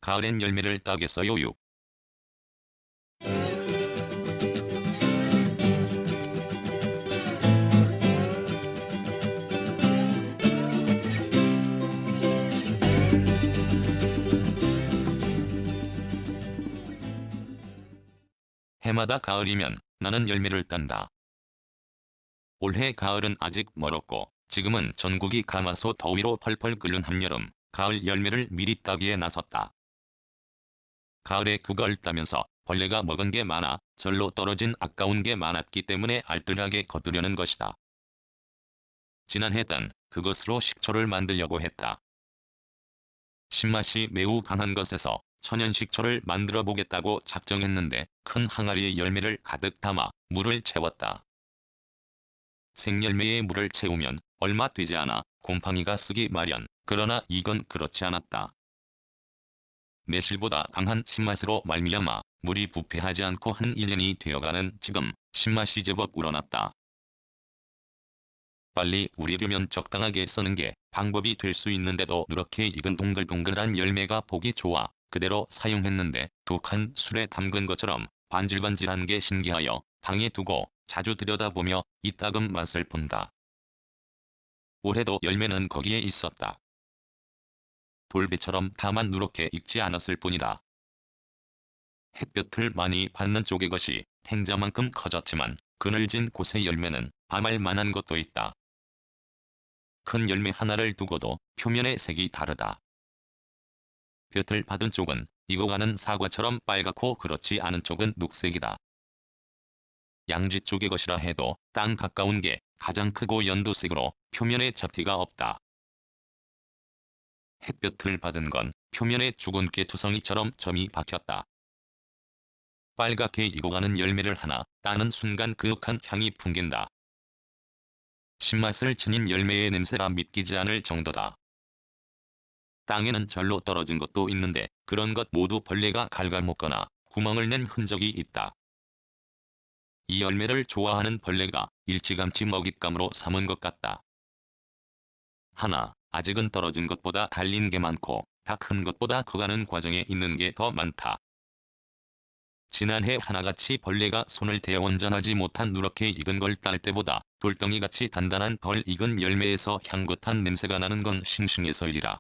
가을엔 열매를 따겠어요. 6. 해마다 가을이면 나는 열매를 딴다. 올해 가을은 아직 멀었고 지금은 전국이 가마솥 더위로 펄펄 끓는 한여름, 가을 열매를 미리 따기에 나섰다. 가을에 그걸 따면서 벌레가 먹은 게 많아 절로 떨어진 아까운 게 많았기 때문에 알뜰하게 거두려는 것이다. 지난해 딴 그것으로 식초를 만들려고 했다. 신맛이 매우 강한 것에서 천연 식초를 만들어 보겠다고 작정했는데 큰 항아리에 열매를 가득 담아 물을 채웠다. 생열매에 물을 채우면 얼마 되지 않아 곰팡이가 쓰기 마련. 그러나 이건 그렇지 않았다. 매실보다 강한 신맛으로 말미암아 물이 부패하지 않고 한 1년이 되어가는 지금 신맛이 제법 우러났다. 빨리 우리려면 적당하게 써는 게 방법이 될 수 있는데도 누렇게 익은 동글동글한 열매가 보기 좋아 그대로 사용했는데 독한 술에 담근 것처럼 반질반질한 게 신기하여 방에 두고 자주 들여다보며 이따금 맛을 본다. 올해도 열매는 거기에 있었다. 돌배처럼 다만 누렇게 익지 않았을 뿐이다. 햇볕을 많이 받는 쪽의 것이 행자만큼 커졌지만 그늘진 곳의 열매는 밤알 만한 것도 있다. 큰 열매 하나를 두고도 표면의 색이 다르다. 볕을 받은 쪽은 익어가는 사과처럼 빨갛고 그렇지 않은 쪽은 녹색이다. 양지 쪽의 것이라 해도 땅 가까운 게 가장 크고 연두색으로 표면에 잡티가 없다. 햇볕을 받은 건 표면에 죽은 깨투성이처럼 점이 박혔다. 빨갛게 익어가는 열매를 하나 따는 순간 그윽한 향이 풍긴다. 신맛을 지닌 열매의 냄새가 믿기지 않을 정도다. 땅에는 절로 떨어진 것도 있는데 그런 것 모두 벌레가 갉아먹거나 구멍을 낸 흔적이 있다. 이 열매를 좋아하는 벌레가 일찌감치 먹잇감으로 삼은 것 같다. 하나, 아직은 떨어진 것보다 달린 게 많고 다 큰 것보다 커가는 과정에 있는 게 더 많다. 지난해 하나같이 벌레가 손을 대어 원전하지 못한 누렇게 익은 걸 딸 때보다 돌덩이같이 단단한 덜 익은 열매에서 향긋한 냄새가 나는 건 싱싱해서이리라.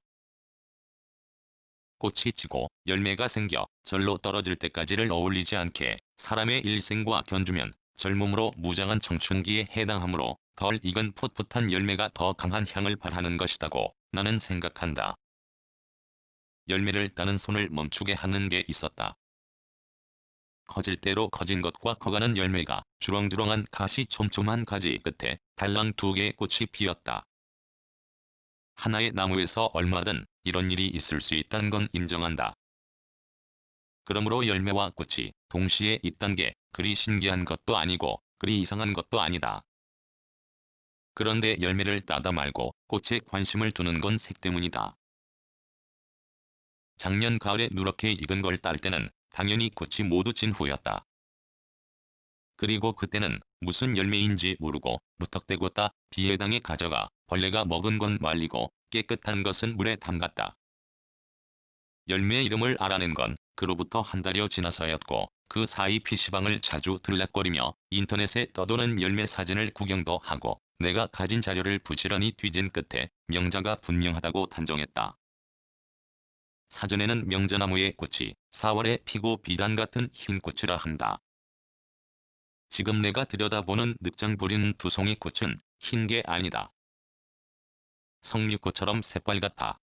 꽃이 지고 열매가 생겨 절로 떨어질 때까지를 어울리지 않게 사람의 일생과 견주면 젊음으로 무장한 청춘기에 해당하므로 덜 익은 풋풋한 열매가 더 강한 향을 발하는 것이라고 나는 생각한다. 열매를 따는 손을 멈추게 하는 게 있었다. 커질 대로 커진 것과 커가는 열매가 주렁주렁한 가시 촘촘한 가지 끝에 달랑 2개의 꽃이 피었다. 하나의 나무에서 얼마든 이런 일이 있을 수 있다는 건 인정한다. 그러므로 열매와 꽃이 동시에 있단 게 그리 신기한 것도 아니고 그리 이상한 것도 아니다. 그런데 열매를 따다 말고 꽃에 관심을 두는 건 색 때문이다. 작년 가을에 누렇게 익은 걸 딸 때는 당연히 꽃이 모두 진 후였다. 그리고 그때는 무슨 열매인지 모르고 무턱대고 따 비에당에 가져가 벌레가 먹은 건 말리고 깨끗한 것은 물에 담갔다. 열매 이름을 알아낸 건 그로부터 한 달여 지나서였고 그 사이 PC방을 자주 들락거리며 인터넷에 떠도는 열매 사진을 구경도 하고 내가 가진 자료를 부지런히 뒤진 끝에 명자가 분명하다고 단정했다. 사전에는 명자나무의 꽃이 4월에 피고 비단 같은 흰 꽃이라 한다. 지금 내가 들여다보는 늑장 부리는 두 송이 꽃은 흰 게 아니다. 석류꽃처럼 새빨갛다.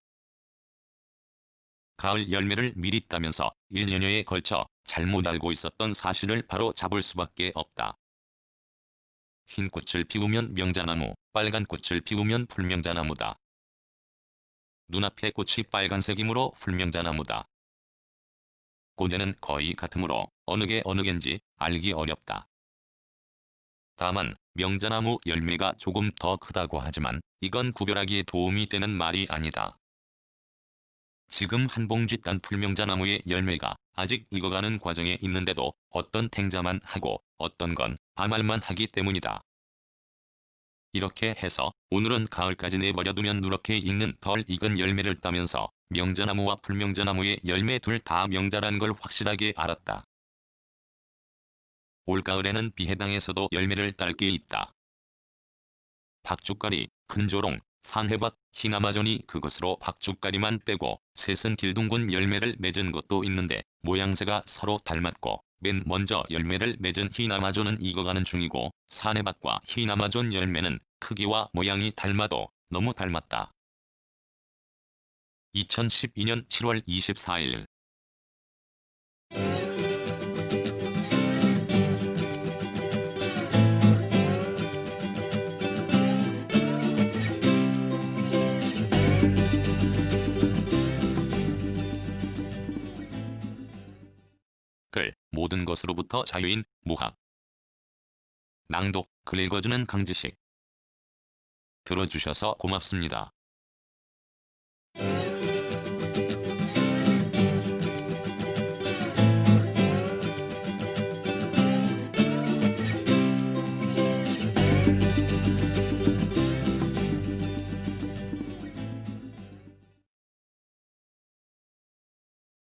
가을 열매를 미리 따면서 1년여에 걸쳐 잘못 알고 있었던 사실을 바로 잡을 수밖에 없다. 흰 꽃을 피우면 명자나무, 빨간 꽃을 피우면 불명자나무다. 눈앞의 꽃이 빨간색이므로 불명자나무다. 고대는 거의 같으므로 어느 게 어느 겐지 알기 어렵다. 다만 명자나무 열매가 조금 더 크다고 하지만 이건 구별하기에 도움이 되는 말이 아니다. 지금 한 봉지 딴 불명자나무의 열매가 아직 익어가는 과정에 있는데도 어떤 탱자만 하고 어떤 건 밤알만 하기 때문이다. 이렇게 해서 오늘은 가을까지 내버려두면 누렇게 익는 덜 익은 열매를 따면서 명자나무와 불명자나무의 열매 둘 다 명자란 걸 확실하게 알았다. 올가을에는 비해당에서도 열매를 딸 게 있다. 박주가리, 큰조롱, 산해밭, 흰아마존이 그것으로 박주가리만 빼고 셋은 길둥근 열매를 맺은 것도 있는데 모양새가 서로 닮았고 맨 먼저 열매를 맺은 흰아마존은 익어가는 중이고 산해밭과 흰아마존 열매는 크기와 모양이 닮아도 너무 닮았다. 2012년 7월 24일 글 모든 것으로부터 자유인 무학 낭독 글 읽어주는 강지식 들어주셔서 고맙습니다.